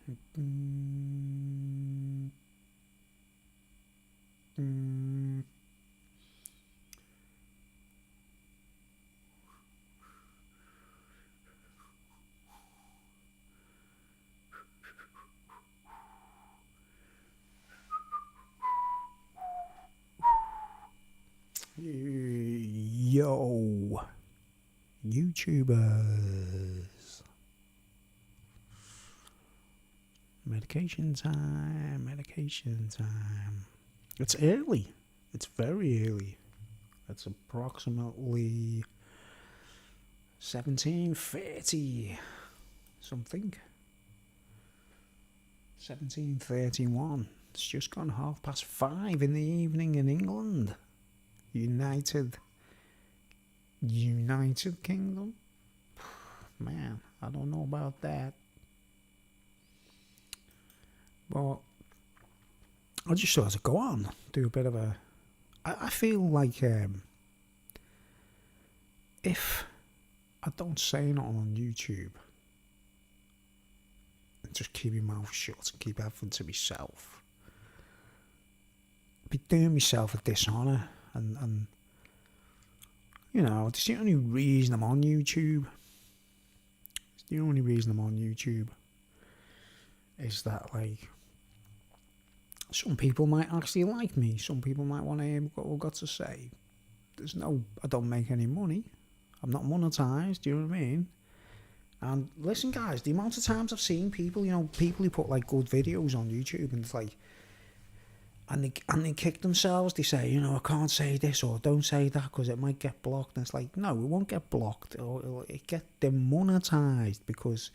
Yo, YouTubers. Medication time, medication time. It's early. It's very early. It's approximately 17:30 something. 17:31. It's just gone 5:30 in the evening in England. United Kingdom? Man, I don't know about that. But I just thought I'd go on, do a bit of a... I feel like if I don't say nothing on YouTube, and just keep my mouth shut and keep everything to myself, I'd be doing myself a dishonour, and you know, it's the only reason I'm on YouTube. It's the only reason I'm on YouTube is that, like, some people might actually like me. Some people might want to hear what I've got to say. I don't make any money. I'm not monetized, do you know what I mean? And listen, guys, the amount of times I've seen people who put, like, good videos on YouTube, and it's like, and they kick themselves. They say, I can't say this or don't say that because it might get blocked. And it's like, no, it won't get blocked. It'll get demonetized because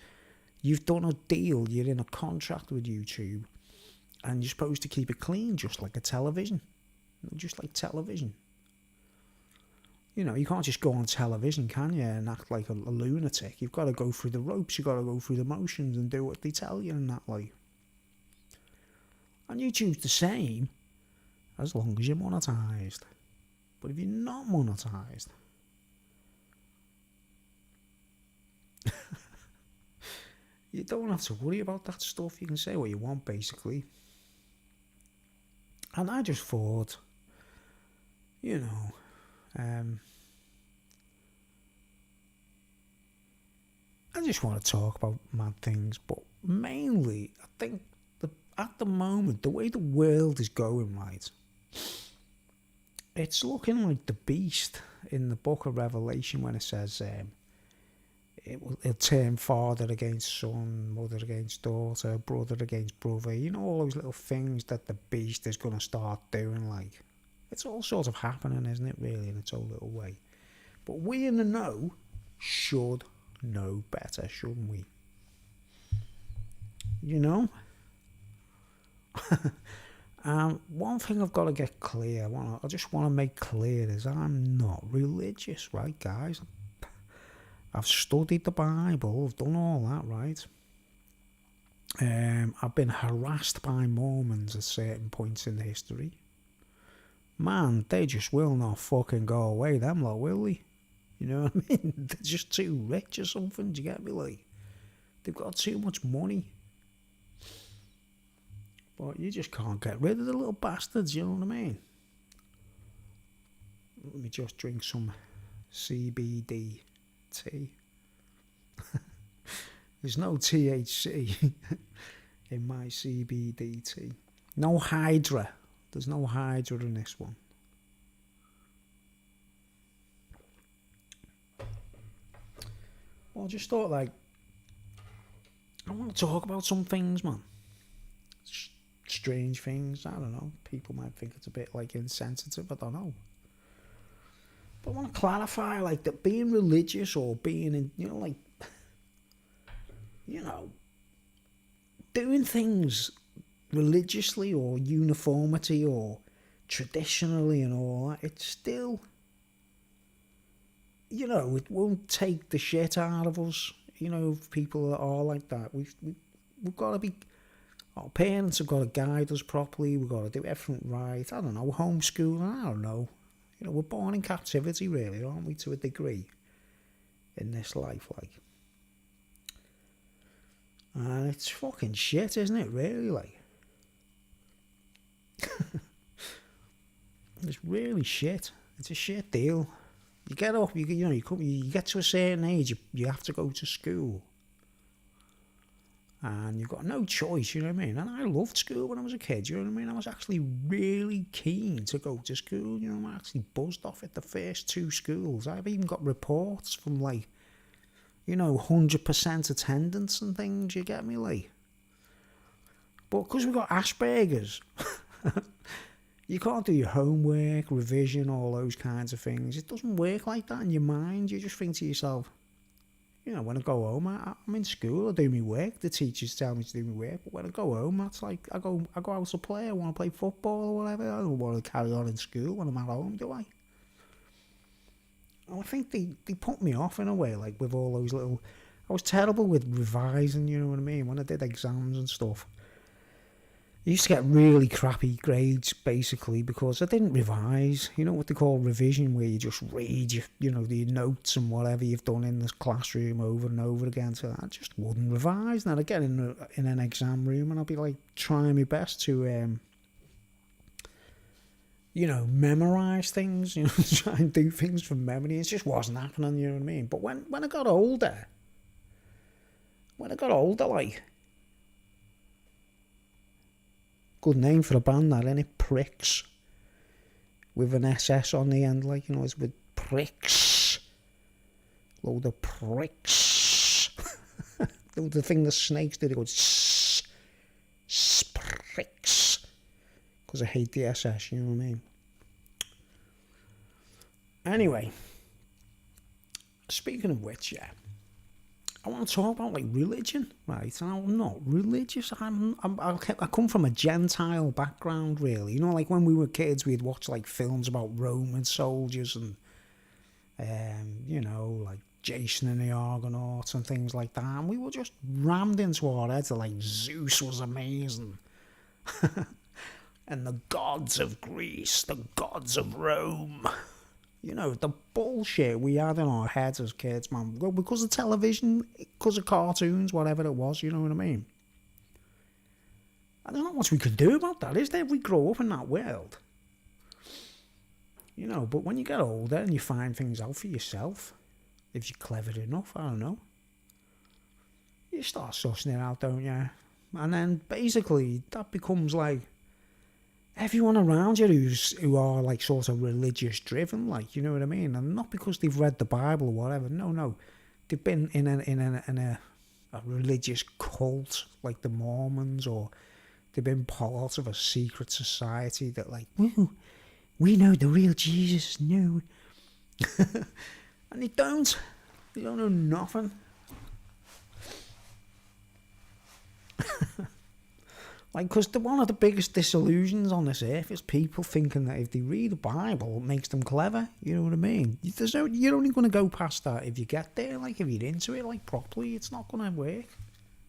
you've done a deal. You're in a contract with YouTube, and you're supposed to keep it clean, just like a television. Just like television. You can't just go on television, can you, and act like a lunatic. You've got to go through the ropes. You've got to go through the motions and do what they tell you and that, like. And YouTube's the same as long as you're monetized. But if you're not monetized, you don't have to worry about that stuff. You can say what you want, basically. And I just thought, I just want to talk about mad things, but mainly, I think at the moment, the way the world is going, right, it's looking like the beast in the book of Revelation when it says it'll turn father against son, mother against daughter, brother against brother. All those little things that the beast is going to start doing, like. It's all sort of happening, isn't it, really, in its own little way. But we in the know should know better, shouldn't we? One thing I've got to get clear, I just want to make clear, is I'm not religious, right, guys? I've studied the Bible, I've done all that, right? I've been harassed by Mormons at certain points in history. Man, they just will not fucking go away, them lot, will they? You know what I mean? They're just too rich or something, do you get me? Like, they've got too much money. But you just can't get rid of the little bastards, you know what I mean? Let me just drink some CBD tea. There's no THC in my CBD tea. No Hydra. There's no Hydra in this one. Well, I just thought, like, I want to talk about some things, man. Strange things, I don't know. People might think it's a bit, like, insensitive, I don't know. But I want to clarify, like, that being religious or being in, doing things religiously or uniformity or traditionally and all that, it's still, it won't take the shit out of us, people that are like that. We've got to be, our parents have got to guide us properly, we've got to do everything right. I don't know, homeschooling, I don't know. We're born in captivity, really, aren't we, to a degree, in this life, like. And it's fucking shit, isn't it, really, like? It's really shit. It's a shit deal. You get up, you get to a certain age, you have to go to school. And you've got no choice, you know what I mean? And I loved school when I was a kid, you know what I mean? I was actually really keen to go to school, you know, I actually buzzed off at the first 2 schools. I've even got reports from, like, 100% attendance and things, you get me, like? But because we got Asperger's, you can't do your homework, revision, all those kinds of things. It doesn't work like that in your mind. You just think to yourself, when I go home, I'm in school, I do my work. The teachers tell me to do my work. But when I go home, that's like, I go out to play. I want to play football or whatever. I don't want to carry on in school when I'm at home, do I? And I think they put me off in a way, like with all those little... I was terrible with revising, you know what I mean? When I did exams and stuff. I used to get really crappy grades, basically, because I didn't revise. You know what they call revision, where you just read your notes and whatever you've done in this classroom over and over again. So I just wouldn't revise. And I'd get in an exam room and I'd be like trying my best to, memorise things, try and do things from memory. It just wasn't happening, you know what I mean? But when I got older, like... Good name for a band, that, innit? Pricks. With an SS on the end, like, it's with pricks. Load of pricks. The thing the snakes did, it goes pricks. Because I hate the SS, you know what I mean? Anyway, speaking of which, yeah. I want to talk about, like, religion, right? And I'm not religious. I come from a Gentile background, really. Like when we were kids, we'd watch, like, films about Roman soldiers and, like Jason and the Argonauts and things like that. And we were just rammed into our heads that, like, Zeus was amazing. And the gods of Greece, the gods of Rome... the bullshit we had in our heads as kids, man. Well, because of television, because of cartoons, whatever it was, you know what I mean? And there's not much we can do about that, is there? We grow up in that world. But when you get older and you find things out for yourself, if you're clever enough, I don't know, you start sussing it out, don't you? And then, basically, that becomes like... everyone around you who are like sort of religious driven, like, you know what I mean? And not because they've read the Bible or whatever. No. They've been in a religious cult like the Mormons, or they've been part of a secret society that, like, we know the real Jesus, no. And they don't know nothing. Like, because one of the biggest disillusions on this earth is people thinking that if they read the Bible, it makes them clever. You know what I mean? You're only going to go past that if you get there. Like, if you're into it, like, properly, it's not going to work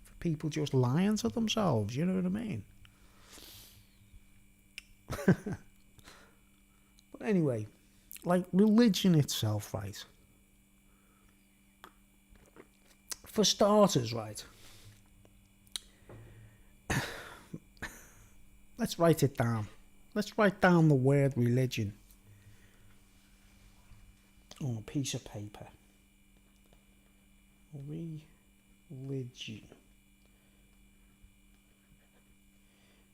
for people just lying to themselves. You know what I mean? But anyway, like, religion itself, right? For starters, right? Let's write it down. Let's write down the word religion on a piece of paper. Religion.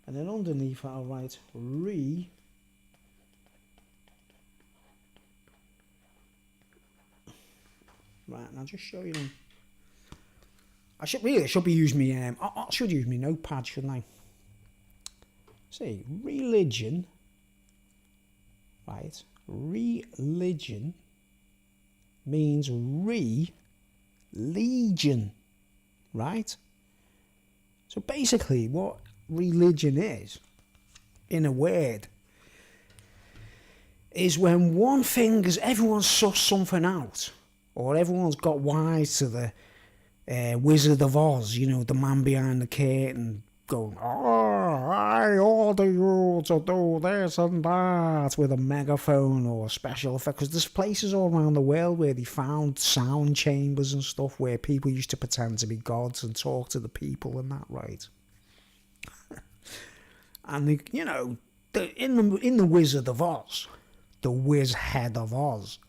And then underneath I'll write Right, and I'll just show you them. I should be using me. I should use my notepad, shouldn't I? See, religion, right? Religion means legion, right? So basically, what religion is, in a word, is when one thing is everyone's sussed something out, or everyone's got wise to the Wizard of Oz, the man behind the curtain, going, oh, I order you to do this and that with a megaphone or special effect. Because there's places all around the world where they found sound chambers and stuff where people used to pretend to be gods and talk to the people and that, right? And they, you know, in the Wizard of Oz, the Wiz Head of Oz,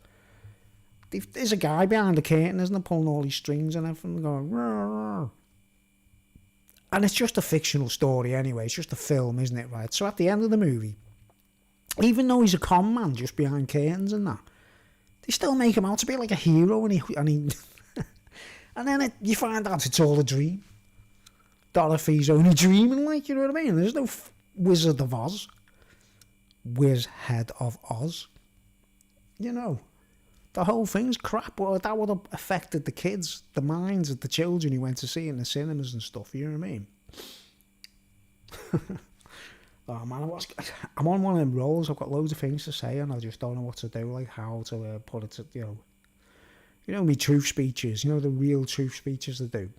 there's a guy behind the curtain, isn't there, pulling all these strings and everything, going, rah, rah. And it's just a fictional story anyway. It's just a film, isn't it, right? So at the end of the movie, even though he's a con man just behind curtains and that, they still make him out to be like a hero, and he and then you find out it's all a dream. Dorothy's only dreaming, like, you know what I mean? There's no Wizard of Oz. Wiz Head of Oz. You know, the whole thing's crap. Well, that would have affected the kids, the minds of the children who went to see in the cinemas and stuff, you know what I mean? Oh man, I'm on one of them rolls. I've got loads of things to say and I just don't know what to do, like how to put it to, you know me truth speeches, you know, the real truth speeches to do.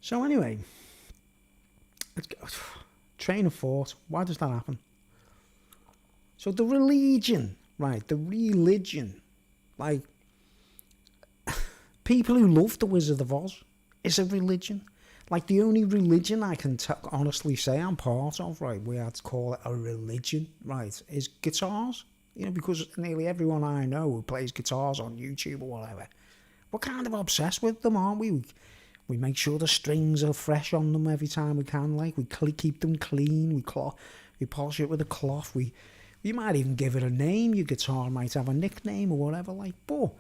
So anyway, train of thought, why does that happen? So the religion, right, like, people who love the Wizard of Oz is a religion. Like, the only religion I can honestly say I'm part of, right, we had to call it a religion, right, is guitars. You know, because nearly everyone I know who plays guitars on YouTube or whatever, we're kind of obsessed with them, aren't we? We make sure the strings are fresh on them every time we can, like, we keep them clean, we polish it with a cloth, you might even give it a name, your guitar might have a nickname or whatever, like, but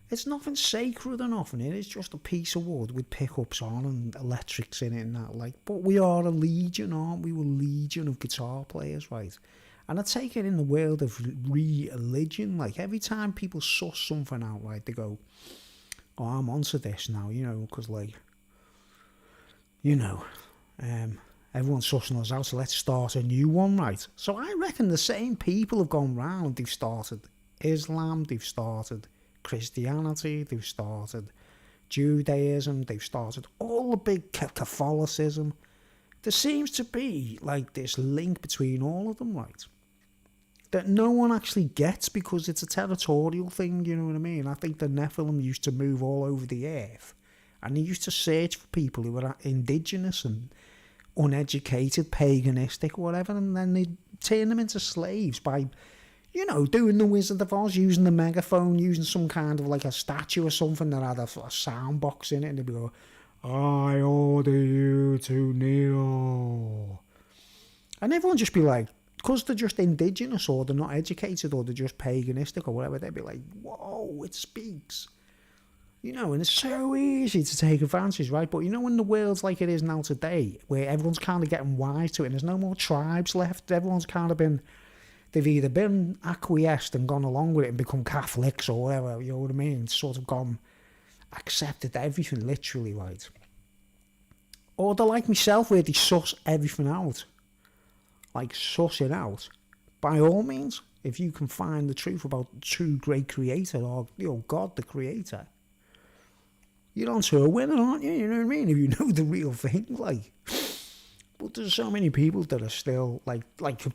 it's nothing sacred or nothing. It is just a piece of wood with pickups on and electrics in it and that, like. But we are a legion, aren't we? We're a legion of guitar players, right? And I take it in the world of religion, like, every time people suss something out, right, they go, oh, I'm onto this now, you know, because, like, you know, everyone's sussing us out, so let's start a new one, right? So I reckon the same people have gone round. They've started Islam, they've started Christianity, they've started Judaism, they've started all the big Catholicism. There seems to be like this link between all of them, right? That no one actually gets because it's a territorial thing, you know what I mean? I think the Nephilim used to move all over the earth and they used to search for people who were indigenous and uneducated, paganistic, whatever, and then they'd turn them into slaves by, you know, doing the Wizard of Oz, using the megaphone, using some kind of like a statue or something that had a sound box in it, and they'd be go, I order you to kneel. And everyone just be like, because they're just indigenous or they're not educated or they're just paganistic or whatever, they'd be like, whoa, it speaks. You know, and it's so easy to take advantage, right? But you know, when the world's like it is now today, where everyone's kind of getting wise to it and there's no more tribes left, everyone's kind of been, they've either been acquiesced and gone along with it and become Catholics or whatever, you know what I mean? Sort of gone, accepted everything literally, right? Or they're like myself where they suss everything out. Like, suss it out. By all means, if you can find the truth about the true great creator or, you know, God the creator, you're onto a winner, aren't you? You know what I mean? If you know the real thing, like. But there's so many people that are still, like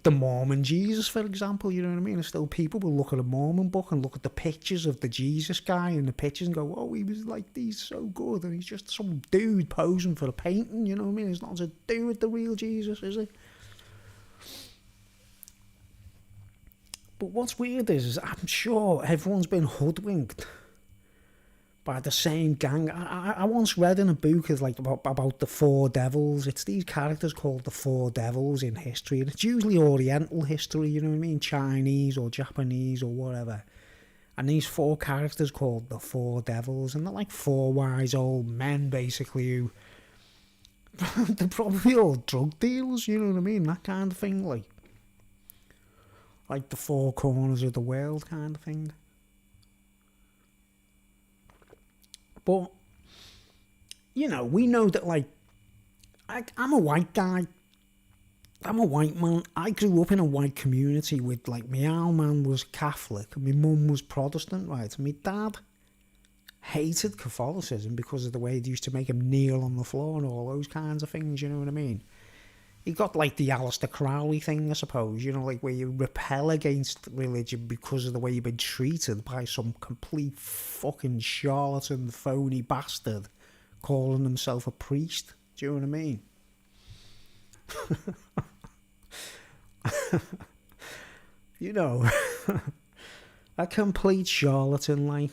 the Mormon Jesus, for example, you know what I mean? There's still people who look at a Mormon book and look at the pictures of the Jesus guy in the pictures and go, oh, he was like, he's so good, and he's just some dude posing for a painting, you know what I mean? It's nothing to do with the real Jesus, is it? But what's weird is I'm sure everyone's been hoodwinked by the same gang. I once read in a book about the four devils. It's these characters called the four devils in history, and it's usually Oriental history, you know what I mean, Chinese or Japanese or whatever. And these four characters called the four devils, and they're like four wise old men basically who they're probably all drug dealers, you know what I mean, that kind of thing, like the four corners of the world kind of thing. But, you know, we know that, like, I'm a white guy. I'm a white man. I grew up in a white community with, like, my old man was Catholic and my mum was Protestant, right? And my dad hated Catholicism because of the way they used to make him kneel on the floor and all those kinds of things, you know what I mean? He got like the Aleister Crowley thing, I suppose, you know, like where you repel against religion because of the way you've been treated by some complete fucking charlatan, phony bastard calling himself a priest. Do you know what I mean? You know, a complete charlatan, like.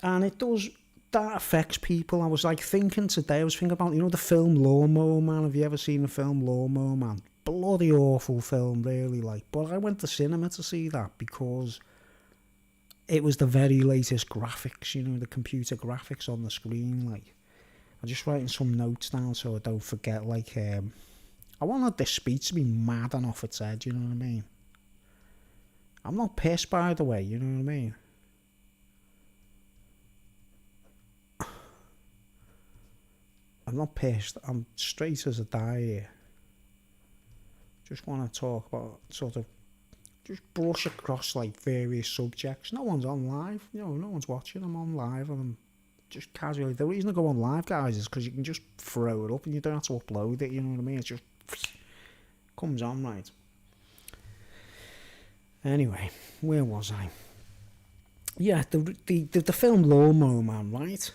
And it does, that affects people. I was like thinking today, I was thinking about, you know, the film Lawnmower Man. Have you ever seen the film Lawnmower Man? Bloody awful film, really, like. But I went to cinema to see that because it was the very latest graphics, you know, the computer graphics on the screen, like. I'm just writing some notes down so I don't forget, like, I wanted this speech to be mad and off its head, you know what I mean? I'm not pissed, by the way, you know what I mean? I'm not pissed, I'm straight as a die here. Just want to talk about, sort of, just brush across, like, various subjects. No one's on live, you know, no one's watching, I'm on live, and I'm just casually. The reason I go on live, guys, is because you can just throw it up and you don't have to upload it, you know what I mean? It just comes on, right? Anyway, where was I? Yeah, the film Lawnmower Man, right?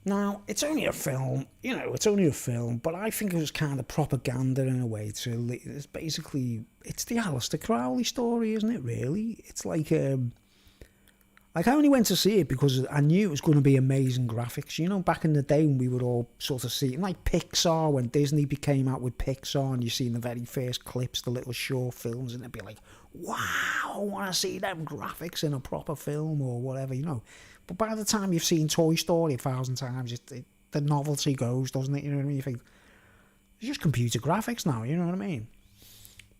Now, it's only a film, you know, it's only a film, but I think it was kind of propaganda in a way. It's basically, it's the Aleister Crowley story, isn't it, really? It's like I only went to see it because I knew it was going to be amazing graphics. You know, back in the day when we would all sort of see, like Pixar, when Disney became out with Pixar, and you see in the very first clips, the little short films, and it'd be like, wow, I want to see them graphics in a proper film or whatever, you know. But by the time you've seen Toy Story 1,000 times, the novelty goes, doesn't it? You know what I mean? You think, it's just computer graphics now, you know what I mean?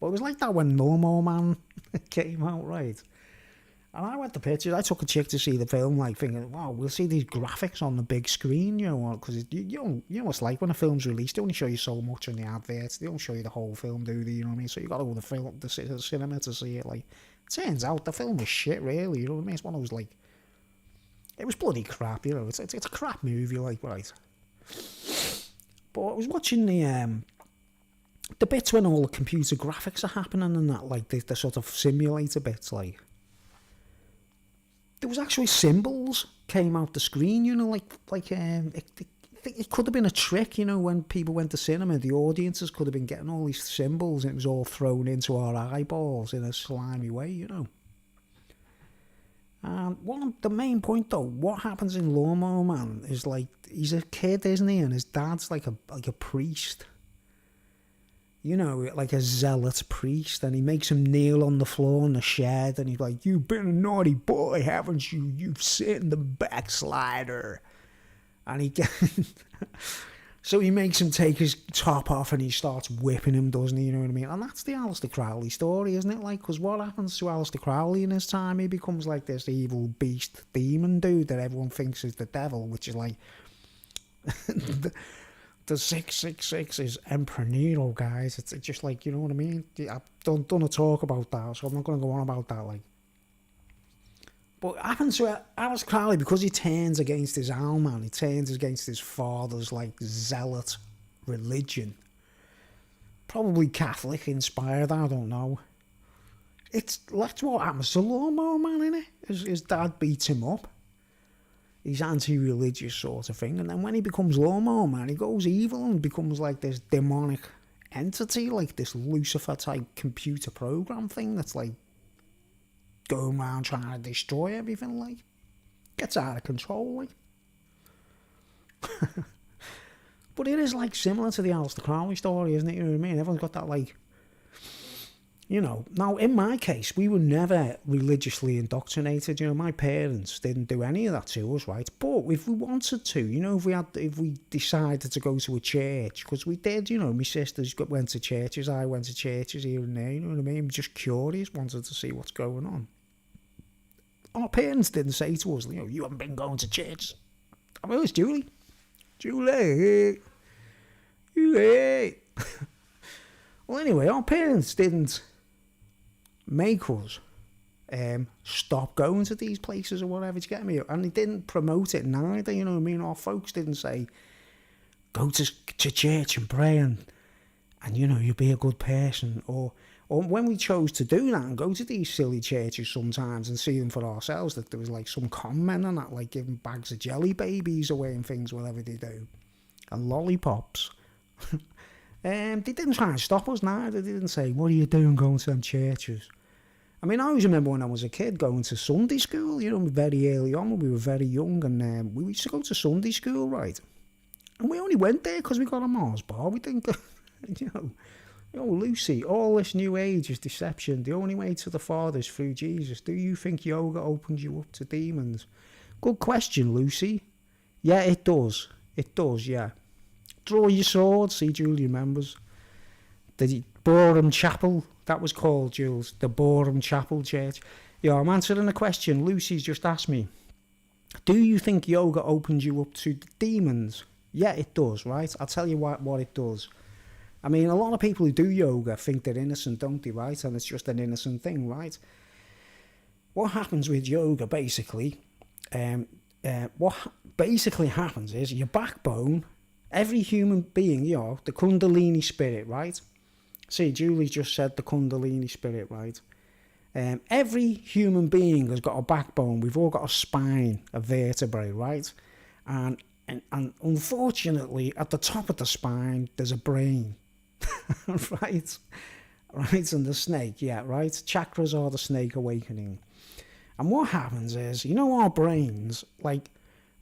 But it was like that when Lawnmower Man came out, right? And I went to pictures. I took a chick to see the film, like thinking, wow, we'll see these graphics on the big screen, you know, because you know what it's like when a film's released. They only show you so much on the adverts. They don't show you the whole film, do they? You know what I mean? So you got to go to the cinema to see it. Like, turns out the film was shit, really. You know what I mean? It's one of those, like, it was bloody crap, you know. It's a crap movie, like, right. But I was watching the bits when all the computer graphics are happening and that, like the sort of simulator bits, like. There was actually symbols came out the screen, you know, it could have been a trick, you know, when people went to cinema, the audiences could have been getting all these symbols and it was all thrown into our eyeballs in a slimy way, you know. And the main point, though, what happens in Lawnmower Man is, like, he's a kid, isn't he? And his dad's like a priest. You know, like a zealot priest, and he makes him kneel on the floor in the shed, and he's like, you've been a naughty boy, haven't you? You've sinned, the backslider. And he so he makes him take his top off, and he starts whipping him, doesn't he? You know what I mean? And that's the Aleister Crowley story, isn't it? Like, because what happens to Aleister Crowley in his time? He becomes like this evil beast demon dude that everyone thinks is the devil, which is like... The 666 is Emperor Nero, guys. It's just like, you know what I mean? I've done a talk about that, so I'm not going to go on about that, like. But what happens to Aleister Crowley, because he turns against his own man, he turns against his father's, like, zealot religion. Probably Catholic inspired, I don't know. That's what happens to Lawnmower Man, innit? His dad beats him up. He's anti-religious sort of thing, and then when he becomes Lawnmower Man, he goes evil and becomes like this demonic entity, like this Lucifer type computer program thing that's like going around trying to destroy everything, like gets out of control, like. But it is like similar to the Aleister Crowley story, isn't it? You know what I mean? Everyone's got that, like, you know. Now, in my case, we were never religiously indoctrinated. You know, my parents didn't do any of that to us, right? But if we wanted to, you know, if we decided to go to a church, because we did, you know, my sisters went to churches, I went to churches here and there, you know what I mean? Just curious, wanted to see what's going on. Our parents didn't say to us, you know, you haven't been going to church. I mean, it was Julie. Julie. Well, anyway, our parents didn't make us stop going to these places or whatever, do you get me? And they didn't promote it neither, you know what I mean? Our folks didn't say, go to church and pray and you know, you'll be a good person. Or when we chose to do that and go to these silly churches sometimes and see them for ourselves, that there was like some con men and that, like giving bags of jelly babies away and things, whatever they do, and lollipops. They didn't try and stop us neither. They didn't say, what are you doing going to them churches? I mean, I always remember when I was a kid going to Sunday school, you know, very early on when we were very young, and we used to go to Sunday school, right? And we only went there because we got a Mars bar. We didn't go, you know, Lucy, all this new age is deception. The only way to the Father is through Jesus. Do you think yoga opens you up to demons? Good question, Lucy. Yeah, it does. It does, yeah. Draw your sword, see Julie remembers. The Boreham Chapel, that was called, Jules. The Boreham Chapel Church. Yeah, I'm answering a question Lucy's just asked me. Do you think yoga opens you up to demons? Yeah, it does, right? I'll tell you what it does. I mean, a lot of people who do yoga think they're innocent, don't they, right? And it's just an innocent thing, right? What happens with yoga, basically, what basically happens is your backbone, every human being, you know, the Kundalini spirit, right? See, Julie just said the Kundalini spirit, right? Every human being has got a backbone. We've all got a spine, a vertebrae, right? And unfortunately, at the top of the spine, there's a brain. right, and the snake, yeah, right. Chakras are the snake awakening, and what happens is, you know, our brains, like,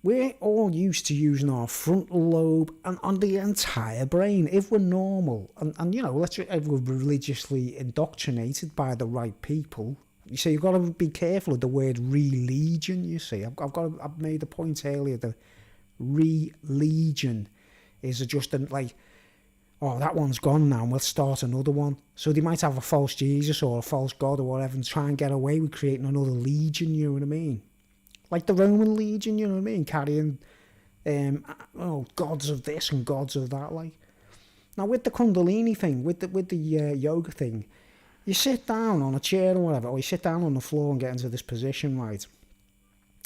we're all used to using our frontal lobe and on the entire brain if we're normal, and you know, if we're religiously indoctrinated by the right people. You see, you've got to be careful of the word religion. You see, I've made the point earlier that religion is just like, oh, that one's gone now, and we'll start another one. So they might have a false Jesus or a false God or whatever and try and get away with creating another legion, you know what I mean? Like the Roman legion, you know what I mean? Carrying, gods of this and gods of that, like. Now, with the Kundalini thing, with the yoga thing, you sit down on a chair or whatever, or you sit down on the floor and get into this position, right?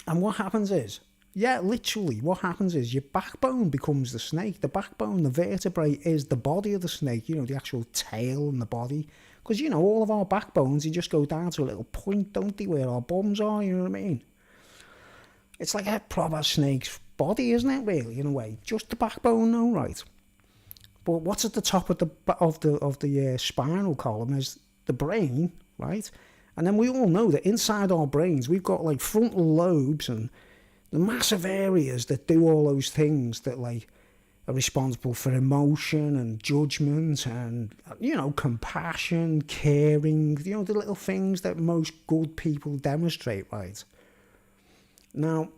And what happens is, yeah, literally, what happens is your backbone becomes the snake. The backbone, the vertebrae, is the body of the snake, you know, the actual tail and the body. Because, you know, all of our backbones, they just go down to a little point, don't they, where our bums are, you know what I mean? It's like a proper snake's body, isn't it, really, in a way? Just the backbone, though, right? But what's at the top of the spinal column is the brain, right? And then we all know that inside our brains, we've got, like, frontal lobes and the massive areas that do all those things that, like, are responsible for emotion and judgment and, you know, compassion, caring, you know, the little things that most good people demonstrate, right? Now,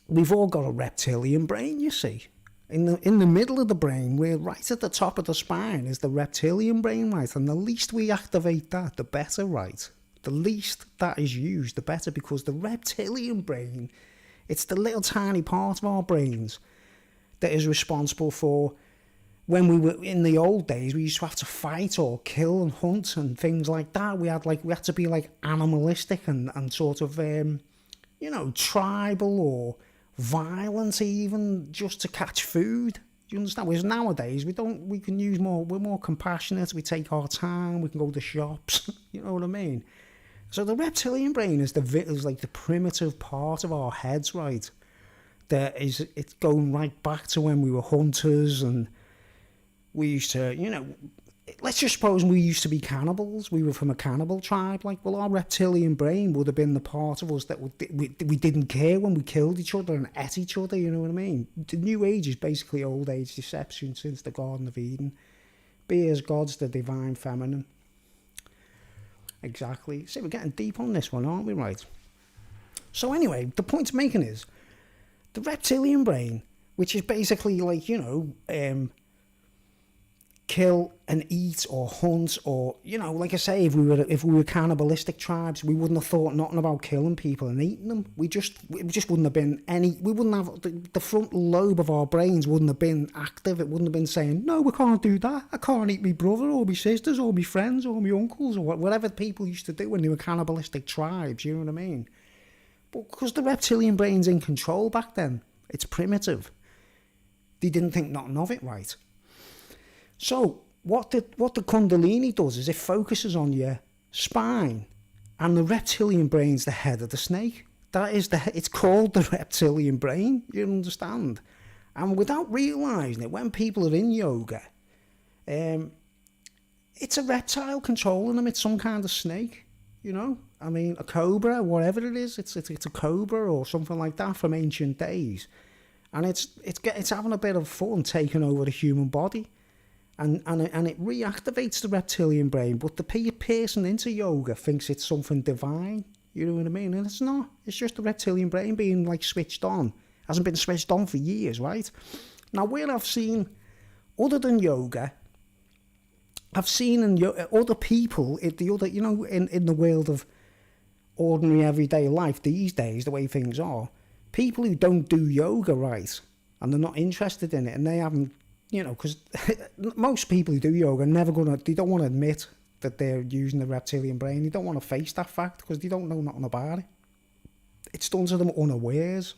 we've all got a reptilian brain, you see. In the middle of the brain, we're right at the top of the spine, is the reptilian brain, right? And the least we activate that, the better, right? The least that is used, the better, because the reptilian brain, it's the little tiny part of our brains that is responsible for, when we were in the old days, we used to have to fight or kill and hunt and things like that. We had to be like animalistic and sort of, tribal or violent even, just to catch food. Do you understand? Whereas nowadays, we can use more, we're more compassionate, we take our time, we can go to shops, you know what I mean? So the reptilian brain is like the primitive part of our heads, right? It's going right back to when we were hunters, and we used to, you know, let's just suppose we used to be cannibals. We were from a cannibal tribe. Like, well, our reptilian brain would have been the part of us that we didn't care when we killed each other and ate each other, you know what I mean? The New Age is basically old age deception since the Garden of Eden. Be as God's the divine feminine. Exactly. See, we're getting deep on this one, aren't we, right? So anyway, the point I'm making is, the reptilian brain, which is basically like, you know, kill and eat or hunt, or, you know, like I say, if we were cannibalistic tribes, we wouldn't have thought nothing about killing people and eating them. It just wouldn't have been we wouldn't have, the frontal lobe of our brains wouldn't have been active. It wouldn't have been saying, no, we can't do that. I can't eat my brother or my sisters or my friends or my uncles or whatever people used to do when they were cannibalistic tribes, you know what I mean? But because the reptilian brain's in control back then, it's primitive. They didn't think nothing of it, right? So what the Kundalini does is it focuses on your spine, and the reptilian brain's the head of the snake. It's called the reptilian brain, you understand? And without realising it, when people are in yoga, it's a reptile controlling them. It's some kind of snake, you know? I mean, a cobra, whatever it is, it's a cobra or something like that from ancient days. And it's having a bit of fun taking over the human body. And it reactivates the reptilian brain, but the person into yoga thinks it's something divine, you know what I mean? And it's not. It's just the reptilian brain being, like, switched on. Hasn't been switched on for years, right? Now, where I've seen, other than yoga, I've seen in other people, in the world of ordinary everyday life these days, the way things are, people who don't do yoga right, and they're not interested in it, and they haven't, you know, because most people who do yoga they don't want to admit that they're using the reptilian brain. They don't want to face that fact because they don't know nothing about it. It's done to them unawares.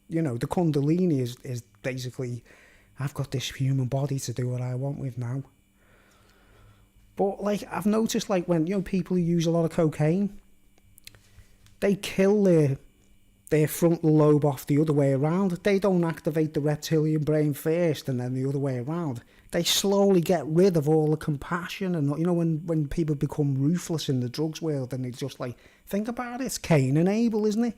You know, the Kundalini is basically, I've got this human body to do what I want with now. But, like, I've noticed, like, when, you know, people who use a lot of cocaine, they kill their frontal lobe off the other way around. They don't activate the reptilian brain first and then the other way around. They slowly get rid of all the compassion. And, you know, when people become ruthless in the drugs world, and they just, like, think about it, it's Cain and Abel, isn't it?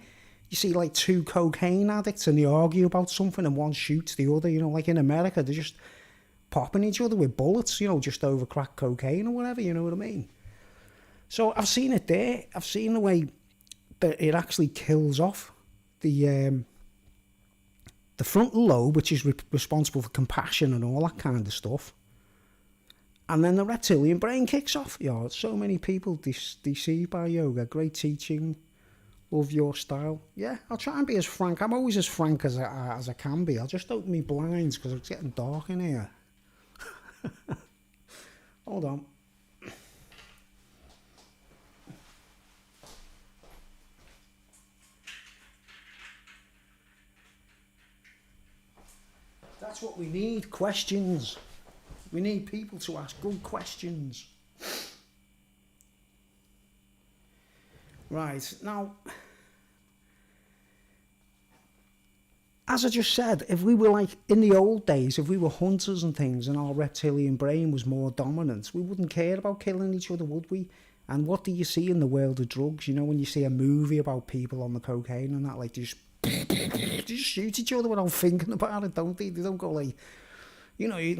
You see, like, two cocaine addicts and they argue about something and one shoots the other. You know, like in America, they're just popping each other with bullets, you know, just over crack cocaine or whatever, you know what I mean? So I've seen it there. I've seen the way that it actually kills off the frontal lobe, which is responsible for compassion and all that kind of stuff, and then the reptilian brain kicks off. Yeah, so many people deceived by yoga. Great teaching, love your style. Yeah, I'll try and be as frank. I'm always as frank as I can be. I'll just open my blinds because it's getting dark in here. Hold on. That's what we need, questions. We need people to ask good questions. Right, now, as I just said, if we were like, in the old days, if we were hunters and things and our reptilian brain was more dominant, we wouldn't care about killing each other, would we? And what do you see in the world of drugs? You know, when you see a movie about people on the cocaine and that, like, they just shoot each other without thinking about it, don't they? They don't go like, you know,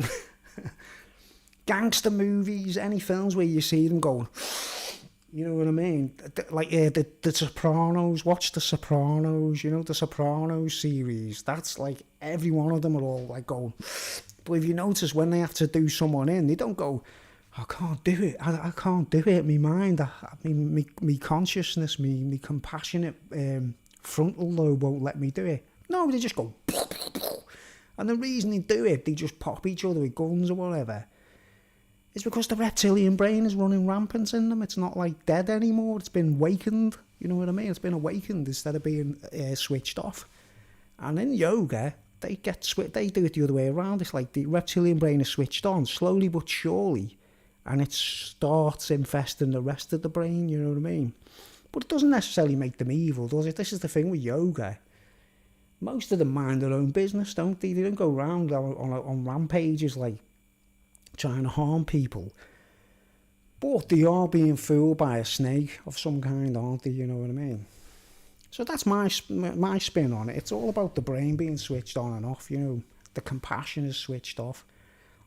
gangster movies, any films where you see them going, you know what I mean? Like the Sopranos, watch the Sopranos, you know, the Sopranos series. That's like, every one of them are all like going, but if you notice, when they have to do someone in, they don't go, I can't do it, I can't do it, my mind, me consciousness, me compassionate frontal lobe won't let me do it. No, they just go, and the reason they do it, they just pop each other with guns or whatever, is because the reptilian brain is running rampant in them. It's not like dead anymore, it's been wakened, you know what I mean? It's been awakened instead of being switched off. And in yoga, they do it the other way around. It's like the reptilian brain is switched on, slowly but surely, and it starts infesting the rest of the brain, you know what I mean? But it doesn't necessarily make them evil, does it? This is the thing with yoga. Most of them mind their own business, don't they? They don't go around on rampages, like, trying to harm people. But they are being fooled by a snake of some kind, aren't they? You know what I mean? So that's my spin on it. It's all about the brain being switched on and off, you know. The compassion is switched off.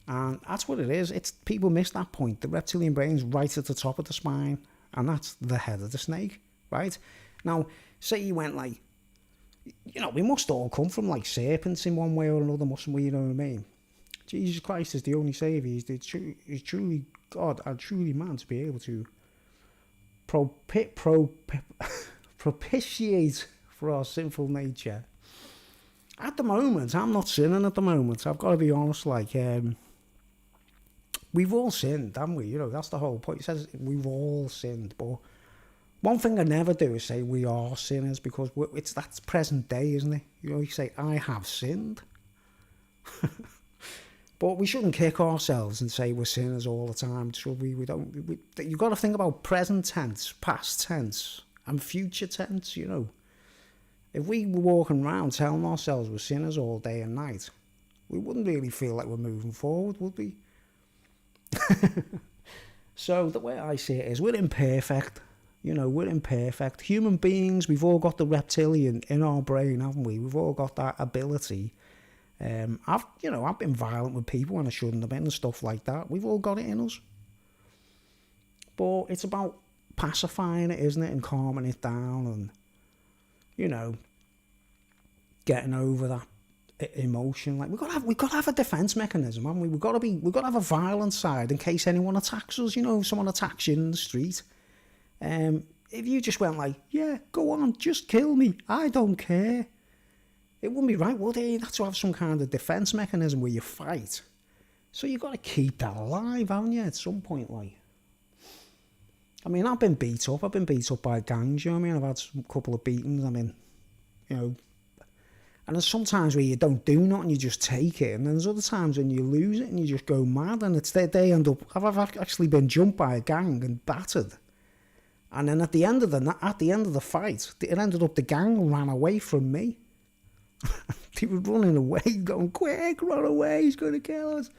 And that's what it is. People miss that point. The reptilian brain's right at the top of the spine, and that's the head of the snake, right? Now, say you went like, you know, we must all come from like serpents in one way or another, mustn't we? You know what I mean? Jesus Christ is the only Saviour. He's truly God and truly man to be able to propitiate for our sinful nature. At the moment, I'm not sinning at the moment. I've got to be honest, like, we've all sinned, haven't we? You know, that's the whole point. It says we've all sinned, but one thing I never do is say we are sinners, because that's present day, isn't it? You know, you say, I have sinned. But we shouldn't kick ourselves and say we're sinners all the time, should we? You've got to think about present tense, past tense, and future tense, you know. If we were walking around telling ourselves we're sinners all day and night, we wouldn't really feel like we're moving forward, would we? So the way I see it is we're imperfect. You know, we're imperfect. Human beings, we've all got the reptilian in our brain, haven't we? We've all got that ability. I've been violent with people when I shouldn't have been and stuff like that. We've all got it in us. But it's about pacifying it, isn't it? And calming it down and, you know, getting over that emotion. Like, we've got to have a defense mechanism, haven't we? We've got to have a violent side in case anyone attacks us. You know, if someone attacks you in the street. If you just went like, yeah, go on, just kill me, I don't care, it wouldn't be right, would it? You'd have to have some kind of defence mechanism where you fight. So you've got to keep that alive, haven't you, at some point, like. I mean, I've been beat up by gangs, you know what I mean? I've had a couple of beatings, I mean, you know. And there's sometimes where you don't do nothing, you just take it. And then there's other times when you lose it and you just go mad. And it's they end up, I've actually been jumped by a gang and battered. And then at the end of the fight, it ended up the gang ran away from me. They were running away, going, quick, run away, he's going to kill us.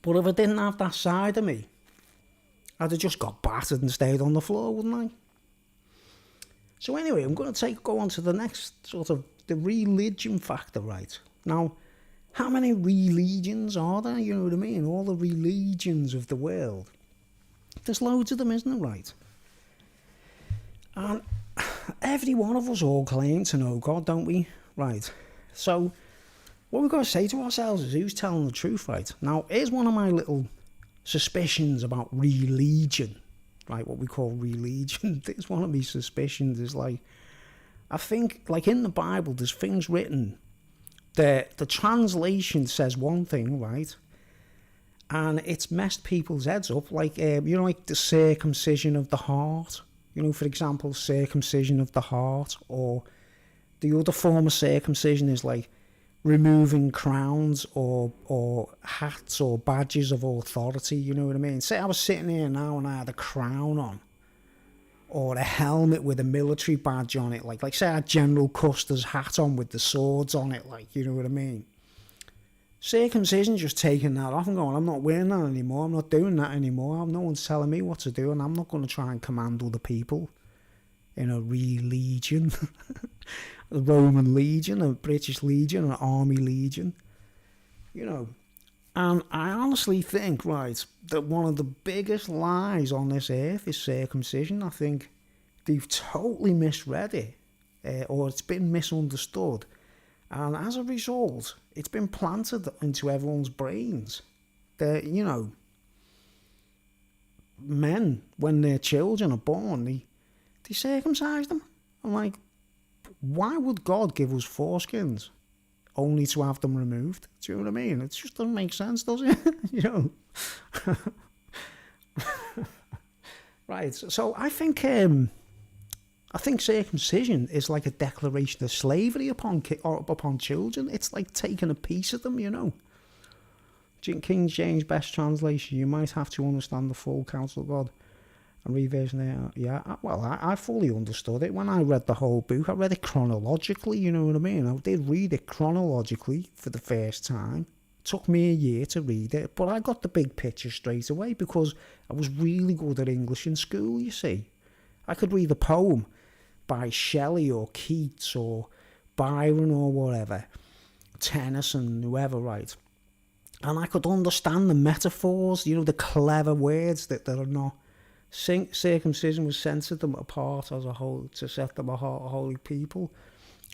But if I didn't have that side of me, I'd have just got battered and stayed on the floor, wouldn't I? So anyway, I'm going to go on to the next sort of, the religion factor, right? Now, how many religions are there? You know what I mean? All the religions of the world. There's loads of them, isn't there, right? And every one of us all claim to know God, don't we? Right. So what we've got to say to ourselves is, who's telling the truth, right? Now, here's one of my little suspicions about religion, right? What we call religion. There's one of my suspicions is, like, I think, like, in the Bible, there's things written. The translation says one thing, right? And it's messed people's heads up. Like, you know, like the circumcision of the heart. You know, for example, circumcision of the heart. Or the other form of circumcision is like removing crowns or hats or badges of authority. You know what I mean? Say I was sitting here now and I had a crown on. Or a helmet with a military badge on it. Like say I had General Custer's hat on with the swords on it. Like, you know what I mean? Circumcision, just taking that off and going, I'm not wearing that anymore. I'm not doing that anymore. No one's telling me what to do. And I'm not going to try and command other people in a religion. A Roman legion, a British legion, an army legion. You know. And I honestly think, right, that one of the biggest lies on this earth is circumcision. I think they've totally misread it, or it's been misunderstood. And as a result, it's been planted into everyone's brains that, you know, men, when their children are born, they circumcise them. I'm like, why would God give us foreskins only to have them removed? Do you know what I mean? It just doesn't make sense, does it? You know. Right. So I think circumcision is like a declaration of slavery upon children. It's like taking a piece of them, you know. King James Best Translation, you might have to understand the full counsel of God. And reversion there, yeah. I fully understood it. When I read the whole book, I read it chronologically, you know what I mean? I did read it chronologically for the first time. It took me a year to read it, but I got the big picture straight away because I was really good at English in school, you see. I could read a poem by Shelley or Keats or Byron or whatever, Tennyson, whoever, right? And I could understand the metaphors, you know, the clever words that are not circumcision was sent to them apart as a whole to set them a holy people.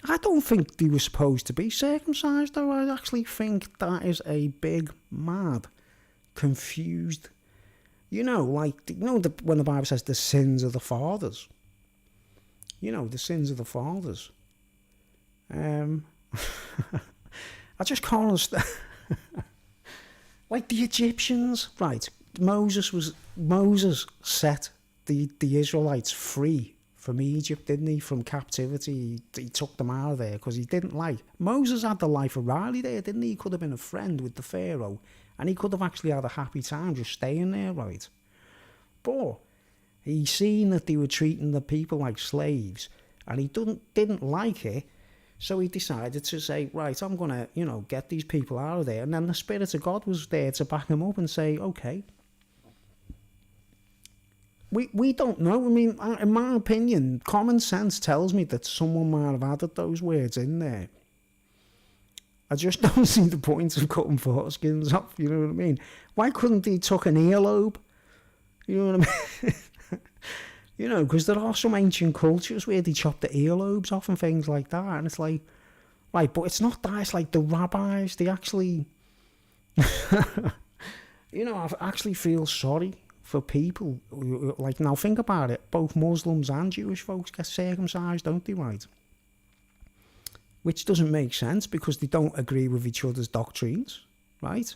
I don't think they were supposed to be circumcised, though. I actually think that is a big, mad, confused. When the Bible says the sins of the fathers. The sins of the fathers. I just can't understand. Like the Egyptians, right? Moses set the Israelites free from Egypt, didn't he? From captivity. He took them out of there because he didn't like. Moses had the life of Riley there, didn't he? He could have been a friend with the Pharaoh, and he could have actually had a happy time just staying there, right? But he seen that they were treating the people like slaves, and he didn't like it. So he decided to say, right, I'm going to, get these people out of there. And then the Spirit of God was there to back him up and say, okay. We don't know. I mean, in my opinion, common sense tells me that someone might have added those words in there. I just don't see the point of cutting foreskins off, you know what I mean? Why couldn't he took an earlobe? You know what I mean? Because there are some ancient cultures where they chop the earlobes off and things like that. And it's like, right, but it's not that. It's like the rabbis, they actually, I actually feel sorry for people. Like, now think about it. Both Muslims and Jewish folks get circumcised, don't they, right? Which doesn't make sense because they don't agree with each other's doctrines, right?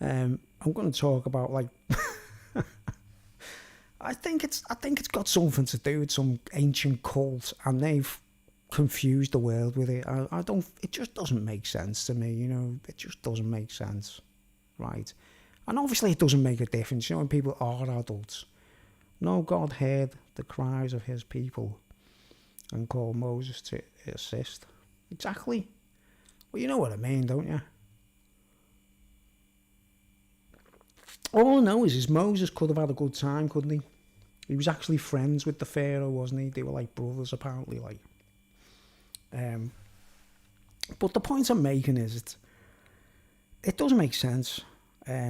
I'm going to talk about, like... I think it's got something to do with some ancient cult, and they've confused the world with it. It just doesn't make sense to me, it just doesn't make sense, right? And obviously it doesn't make a difference, when people are adults. No, God heard the cries of his people and called Moses to assist. Exactly. Well, you know what I mean, don't you? All I know is Moses could have had a good time, couldn't he? He was actually friends with the Pharaoh, wasn't he? They were like brothers, apparently. But the point I'm making is it doesn't make sense.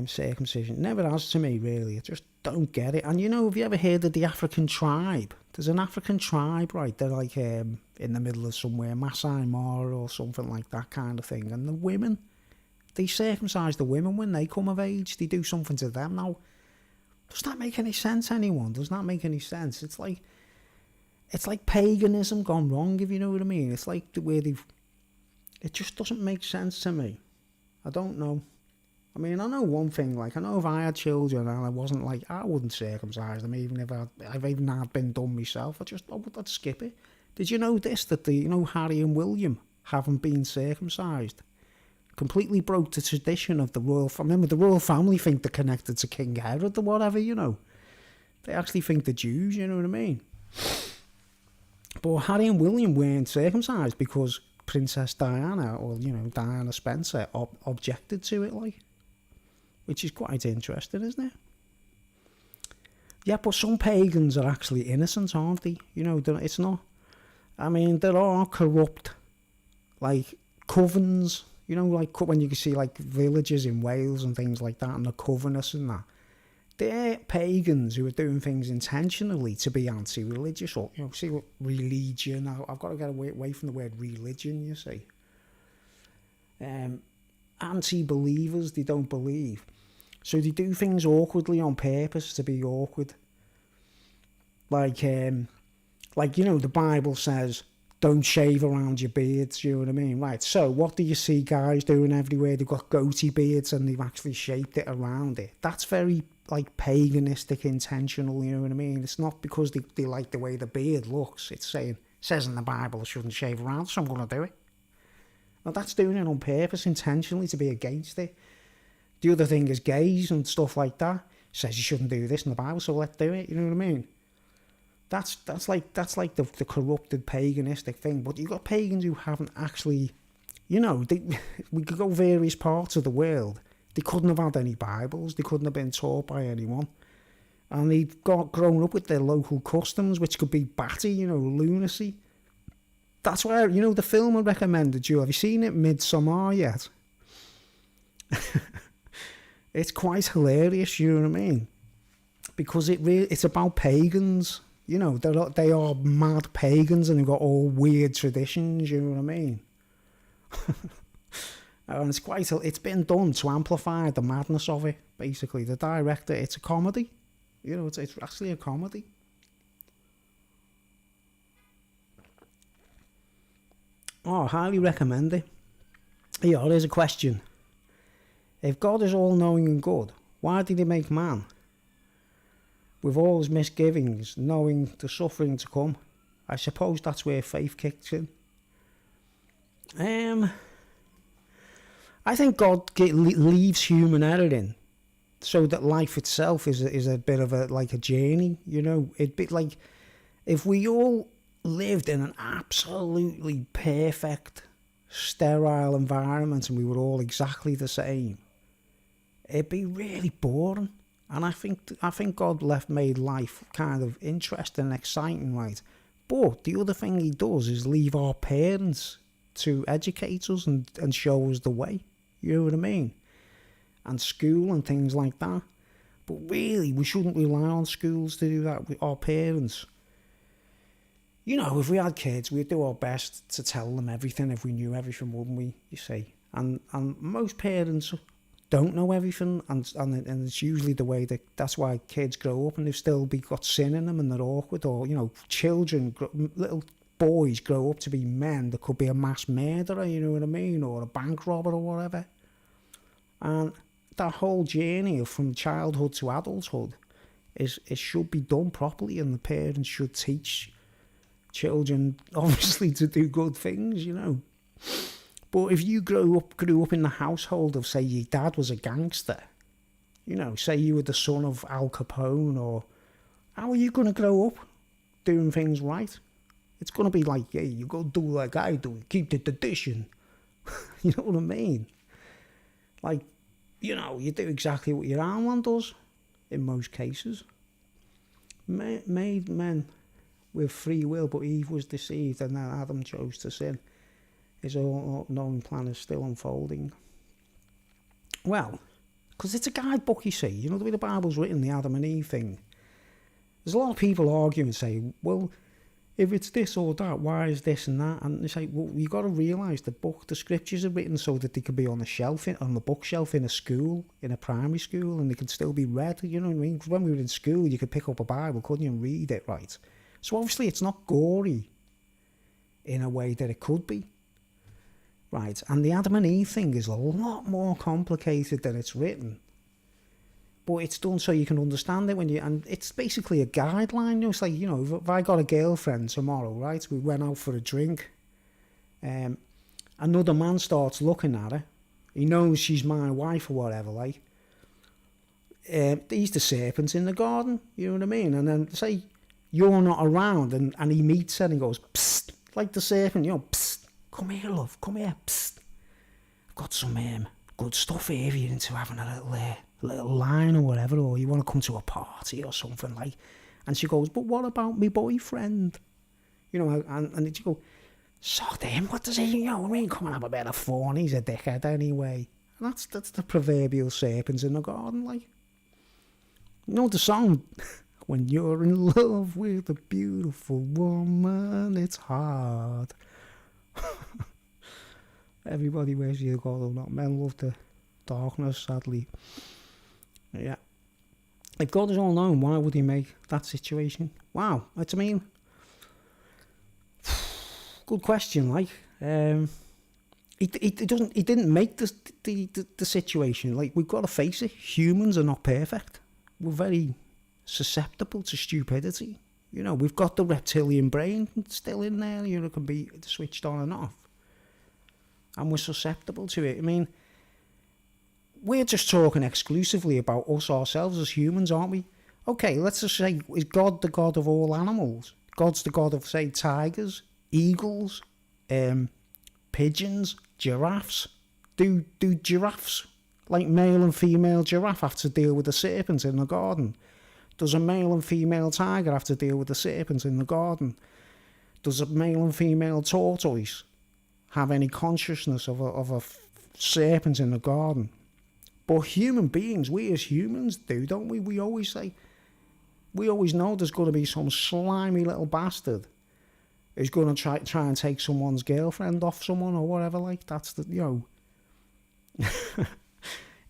Circumcision never has to me, really. I just don't get it. And have you ever heard of the African tribe? There's an African tribe, right? They're like in the middle of somewhere, Masai Mara or something like that kind of thing. And the women, they circumcise the women when they come of age. They do something to them. Now, does that make any sense, anyone? Does that make any sense? It's like paganism gone wrong, if you know what I mean. It's like the way it just doesn't make sense to me. I don't know. I mean, I know one thing, I know if I had children and I wasn't I wouldn't circumcise them, even if I've even had been done myself. I'd skip it. Did you know this, that Harry and William haven't been circumcised? Completely broke the tradition of the royal family. Remember, the royal family think they're connected to King Herod or whatever, They actually think they're Jews, you know what I mean? But Harry and William weren't circumcised because Princess Diana, or, Diana Spencer, objected to it, which is quite interesting, isn't it? Yeah, but some pagans are actually innocent, aren't they? It's not... I mean, there are corrupt, covens... when you can see, villages in Wales and things like that, and the Covenants and that. They're pagans who are doing things intentionally to be anti-religious, or, see what religion... I've got to get away from the word religion, you see. Anti-believers, they don't believe. So they do things awkwardly on purpose to be awkward. The Bible says... don't shave around your beards, you know what I mean? Right, so what do you see guys doing everywhere? They've got goatee beards and they've actually shaped it around it. That's very, paganistic, intentional, you know what I mean? It's not because they like the way the beard looks. It says in the Bible I shouldn't shave around, so I'm going to do it. Now, that's doing it on purpose, intentionally, to be against it. The other thing is gays and stuff like that. It says you shouldn't do this in the Bible, so let's do it, you know what I mean? That's like the corrupted paganistic thing. But you've got pagans who haven't actually, we could go various parts of the world. They couldn't have had any Bibles. They couldn't have been taught by anyone. And they've grown up with their local customs, which could be batty, lunacy. That's why, the film I recommended you. Have you seen it, Midsommar, yet? It's quite hilarious, you know what I mean? because it's about pagans. You know, they are mad pagans and they've got all weird traditions, you know what I mean? And it's been done to amplify the madness of it, basically. The director, it's a comedy. You know, it's actually a comedy. Oh, I highly recommend it. Yeah, there's a question. If God is all-knowing and good, why did he make man? With all his misgivings, knowing the suffering to come. I suppose that's where faith kicks in. I think God leaves human error in, so that life itself is a bit of a journey. You know, it'd be like if we all lived in an absolutely perfect, sterile environment and we were all exactly the same. It'd be really boring. And I think God made life kind of interesting and exciting, right? But the other thing he does is leave our parents to educate us and show us the way. You know what I mean? And school and things like that. But really, we shouldn't rely on schools to do that with our parents. You know, if we had kids, we'd do our best to tell them everything if we knew everything, wouldn't we, you see? And most parents don't know everything, and it's usually the way that's why kids grow up and they've still got sin in them and they're awkward. Or, you know, little boys grow up to be men that could be a mass murderer, you know what I mean, or a bank robber or whatever. And that whole journey from childhood to adulthood it should be done properly, and the parents should teach children obviously to do good things, you know. But if you grew up in the household of, say, your dad was a gangster, you know, say you were the son of Al Capone, or how are you going to grow up doing things right? It's going to be like, hey, you go do like I do, keep the tradition. You know what I mean? Like, you know, you do exactly what your Armand does in most cases. Made men with free will, but Eve was deceived and then Adam chose to sin. His all-knowing plan is still unfolding. Well, because it's a guidebook, you see. You know the way the Bible's written, the Adam and Eve thing. There's a lot of people argue and say, well, if it's this or that, why is this and that? And they say, well, you got to realise the scriptures are written so that they can be on the bookshelf in a school, in a primary school, and they can still be read, you know what I mean? Because when we were in school, you could pick up a Bible, couldn't you, and read it, right? So obviously it's not gory in a way that it could be. Right, and the Adam and Eve thing is a lot more complicated than it's written. But it's done so you can understand it and it's basically a guideline. You know, it's like, you know, if I got a girlfriend tomorrow, right, we went out for a drink, another man starts looking at her, he knows she's my wife or whatever, like, he's the serpent in the garden, you know what I mean? And then, say, you're not around and he meets her and he goes, psst, like the serpent, you know, psst. Come here, love, come here, psst. I've got some good stuff here if you're into having a little line or whatever, or you want to come to a party or something, like. And she goes, but what about my boyfriend? You know, and then she go, sod him, what does he, you know what I mean? Come and have a bit of fun, he's a dickhead anyway. And that's the proverbial serpents in the garden, like. You know the song, when you're in love with a beautiful woman, it's hard. Everybody wears either God or not. Men love the darkness, sadly. Yeah. If God is all known, why would he make that situation? Wow. I mean, good question, like. He didn't make the situation. Like, we've got to face it. Humans are not perfect. We're very susceptible to stupidity. You know, we've got the reptilian brain still in there, you know, it can be switched on and off. And we're susceptible to it. I mean, we're just talking exclusively about us ourselves as humans, aren't we? Okay, let's just say, is God the God of all animals? God's the God of, say, tigers, eagles, pigeons, giraffes. Do giraffes, like male and female giraffe, have to deal with the serpents in the garden? Does a male and female tiger have to deal with the serpents in the garden? Does a male and female tortoise have any consciousness of a serpent in the garden? But human beings, we as humans do, don't we? We always say, we always know there's going to be some slimy little bastard who's going to try and take someone's girlfriend off someone or whatever. Like, that's the, you know,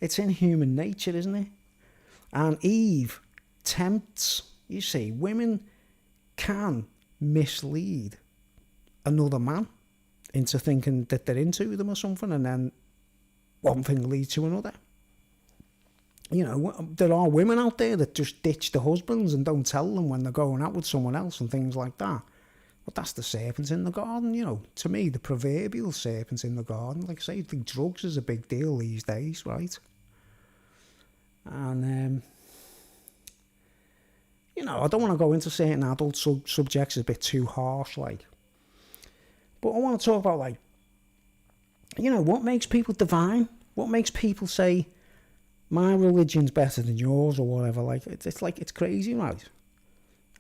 it's in human nature, isn't it? And Eve tempts, you see, women can mislead another man into thinking that they're into them or something, and then one thing leads to another. You know, there are women out there that just ditch the husbands and don't tell them when they're going out with someone else and things like that. But that's the serpent in the garden, you know. To me, the proverbial serpent in the garden. Like I say, I think drugs is a big deal these days, right? And, you know, I don't want to go into certain adult subjects a bit too harsh, like. But I want to talk about, like, you know, what makes people divine? What makes people say, my religion's better than yours or whatever? Like, it's like, it's crazy, right?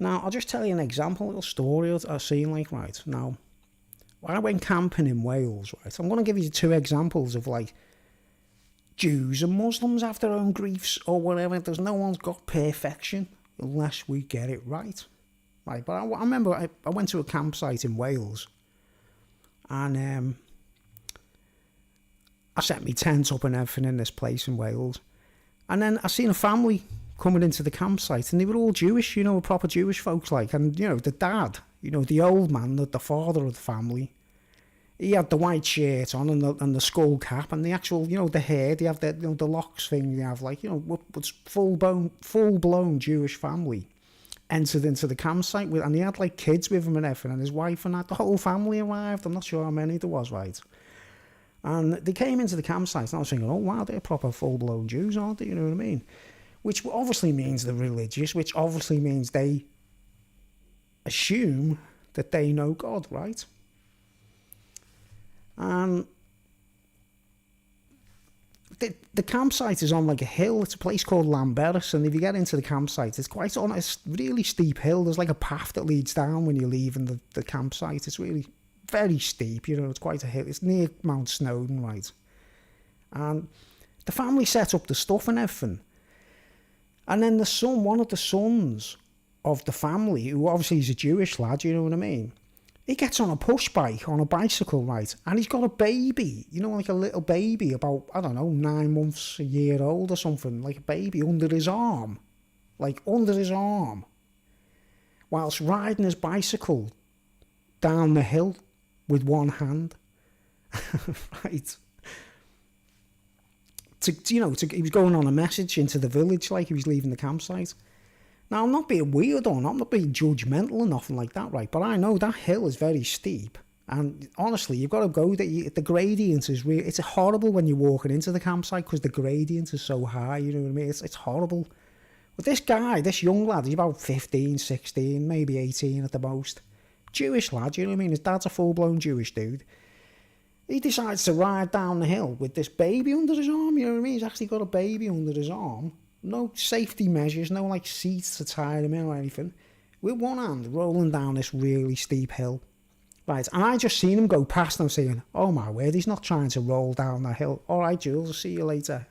Now, I'll just tell you an example, a little story I've seen, like, right? Now, when I went camping in Wales, right, I'm going to give you 2 examples of, like, Jews and Muslims have their own griefs or whatever. There's no one's got perfection unless we get it right. Right, but I remember I went to a campsite in Wales, and I set my tent up and everything in this place in Wales. And then I seen a family coming into the campsite, and they were all Jewish, you know, proper Jewish folks, like. And, you know, the dad, you know, the old man, the father of the family, he had the white shirt on and the skull cap and the actual, you know, the hair. They have the, you know, the locks thing. They have, like, you know, what's full blown Jewish family entered into the campsite with, and he had, like, kids with him and everything, and his wife and that. The whole family arrived. I'm not sure how many there was, right? And they came into the campsite, and I was thinking, oh wow, they're proper full blown Jews, aren't they? You know what I mean? Which obviously means they're religious, which obviously means they assume that they know God, right? And the campsite is on, like, a hill. It's a place called Llanberis, and if you get into the campsite, it's quite on a really steep hill. There's, like, a path that leads down when you're leaving the campsite. It's really very steep, you know. It's quite a hill. It's near Mount Snowdon, right? And the family set up the stuff and everything. And then the son, one of the sons of the family, who obviously is a Jewish lad, you know what I mean? He gets on a push bike, on a bicycle, right? And he's got a baby, you know, like a little baby, about, I don't know, 9 months, a year old or something, like a baby under his arm. Like, under his arm. Whilst riding his bicycle down the hill with one hand. Right? He was going on a message into the village, like he was leaving the campsite. Now, I'm not being weird I'm not being judgmental or nothing like that, right? But I know that hill is very steep. And honestly, you've got to go there. The gradient is really, it's horrible when you're walking into the campsite because the gradient is so high, you know what I mean? It's horrible. But this guy, this young lad, he's about 15, 16, maybe 18 at the most. Jewish lad, you know what I mean? His dad's a full-blown Jewish dude. He decides to ride down the hill with this baby under his arm, you know what I mean? He's actually got a baby under his arm. No safety measures, no, like, seats to tie him in or anything. With one hand rolling down this really steep hill. Right, and I just seen him go past and I'm saying, oh my word, he's not trying to roll down that hill. All right, Jules, I'll see you later.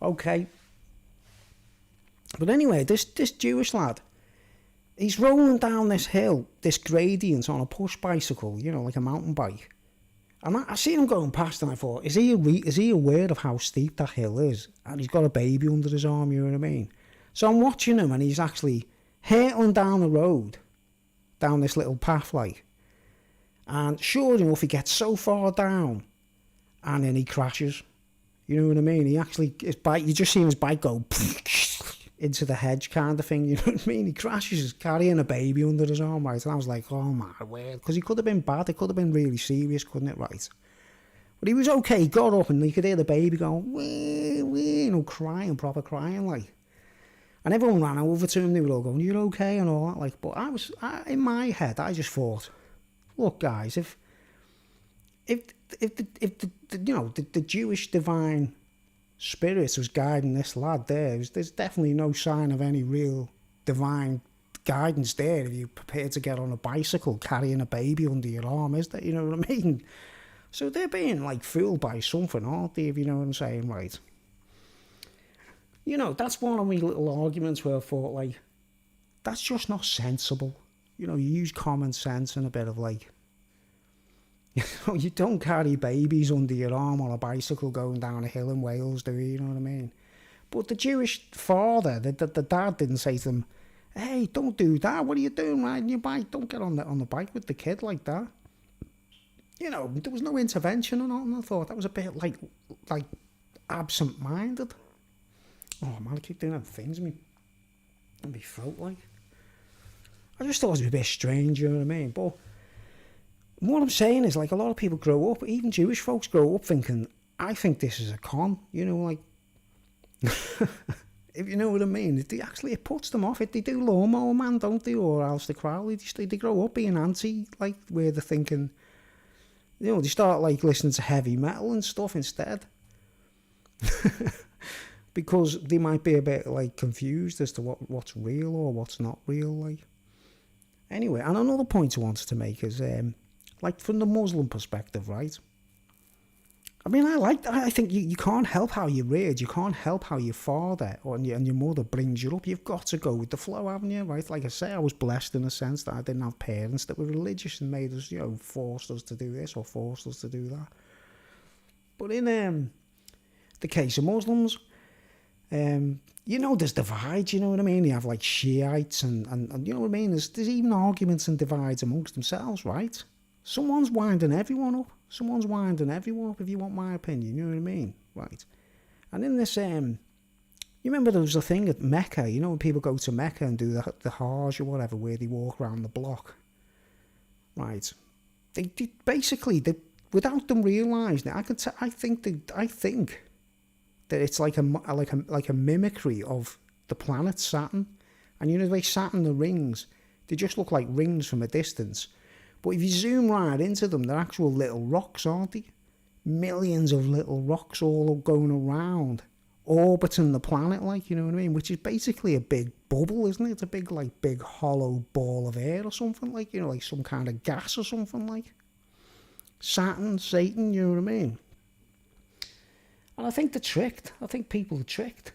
Okay. But anyway, this Jewish lad, he's rolling down this hill, this gradient on a push bicycle, you know, like a mountain bike. And I seen him going past and I thought, is he aware of how steep that hill is? And he's got a baby under his arm, you know what I mean? So I'm watching him and he's actually hurtling down the road, down this little path, like. And sure enough, he gets so far down and then he crashes. You know what I mean? He actually, his bike, you just see his bike go into the hedge kind of thing, you know what I mean? He crashes carrying a baby under his arm, right? And I was like, oh my word, because he could have been bad, it could have been really serious, couldn't it, right? But he was okay, he got up and you could hear the baby going, wee, wee, you know, crying, proper crying, like. And everyone ran over to him, they were all going, you're okay, and all that, like. But in my head, I just thought, look guys, if the Jewish divine spirit was guiding this lad there's definitely no sign of any real divine guidance there if you're prepared to get on a bicycle carrying a baby under your arm, is there? You know what I mean? So they're being, like, fooled by something, aren't they, if you know what I'm saying, right? You know, that's one of my little arguments where I thought, like, that's just not sensible. You know, you use common sense and a bit of, like, you know, you don't carry babies under your arm on a bicycle going down a hill in Wales, do you? You know what I mean? But the Jewish father, the dad didn't say to them, hey, don't do that. What are you doing riding your bike? Don't get on the bike with the kid like that. You know, there was no intervention or nothing. I thought that was a bit like absent-minded. Oh man, I keep doing that things in me throat, like. I just thought it was a bit strange, you know what I mean? But what I'm saying is, like, a lot of people grow up, even Jewish folks grow up thinking, I think this is a con, you know, like, if you know what I mean. It puts them off. They do Lawnmower Man, don't they? Or Aleister Crowley. They grow up being anti, like, where they're thinking, you know, they start, like, listening to heavy metal and stuff instead. Because they might be a bit, like, confused as to what's real or what's not real, like. Anyway, and another point I wanted to make is, like, from the Muslim perspective, right? I mean, I think you can't help how you're raised. You can't help how your father and your mother brings you up. You've got to go with the flow, haven't you, right? Like I say, I was blessed in a sense that I didn't have parents that were religious and made us, you know, forced us to do this or forced us to do that. But in the case of Muslims, you know, there's divides, you know what I mean? You have, like, Shiites and you know what I mean? There's even arguments and divides amongst themselves, right? Someone's winding everyone up. Someone's winding everyone up, if you want my opinion, you know what I mean? Right. And in this, you remember there was a thing at Mecca, you know, when people go to Mecca and do the Hajj or whatever, where they walk around the block. Right. They basically, without them realising it, I think that it's like a mimicry of the planet Saturn. And you know, the way Saturn, the rings, they just look like rings from a distance. But if you zoom right into them, they're actual little rocks, aren't they? Millions of little rocks all going around, orbiting the planet, like, you know what I mean? Which is basically a big bubble, isn't it? It's a big hollow ball of air or something, like, you know, like some kind of gas or something, like. Saturn, Satan, you know what I mean? And I think they're tricked. I think people are tricked